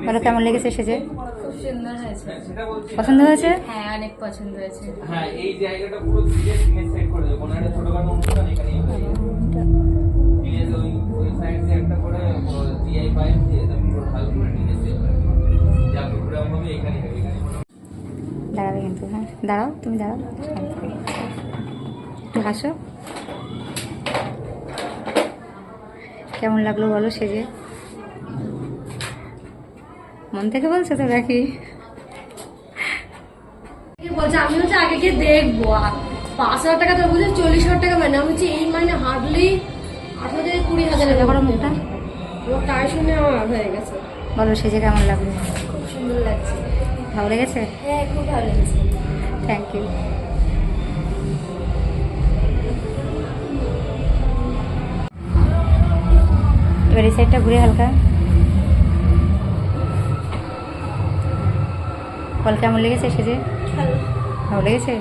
বলো কেমন লেগেছে সেজে? খুব সুন্দর হয়েছে। পছন্দ হয়েছে? হ্যাঁ, অনেক পছন্দ হয়েছে। হ্যাঁ, এই জায়গাটা পুরো ভিজে সিনে সেট করে দেবো। কোনো একটা ছোটখাটো অনুষ্ঠান এখানেই হয়ে যাবে। ভিজে ওই সাইড দিয়ে একটা করে জিআই পাইপ দিয়ে আমি পুরো ভালো করে ভিজে সেট করে দেবো। যা প্রোগ্রাম হবে এখানেই হবে। এখানে দাঁড়াবে কিন্তু। হ্যাঁ দাঁড়াও, তুমি দাঁড়াও, একটু হাসো। কেমন লাগলো বলো সেজে? মন থেকে বলছো তো নাকি? বলছে আমি হচ্ছে আগে গিয়ে দেখবো। 5,000 টাকা তো বুঝে 40,000 টাকা মানে আমি হচ্ছে এই মানে হার্ডলি 18 থেকে 20,000 টাকা করো মুখটা। আমার তাই শুনে আমার হয়ে গেছে। বলো সেজে কেমন লাগলো? খুব সুন্দর লাগছে। ভালো লেগেছে? হ্যাঁ, খুব ভালো লেগেছে। Thank you. এবার এই সাইডটা ঘুরে হালকা বল কেমন লেগেছে সেজে? ভালো। ভালো লেগেছে?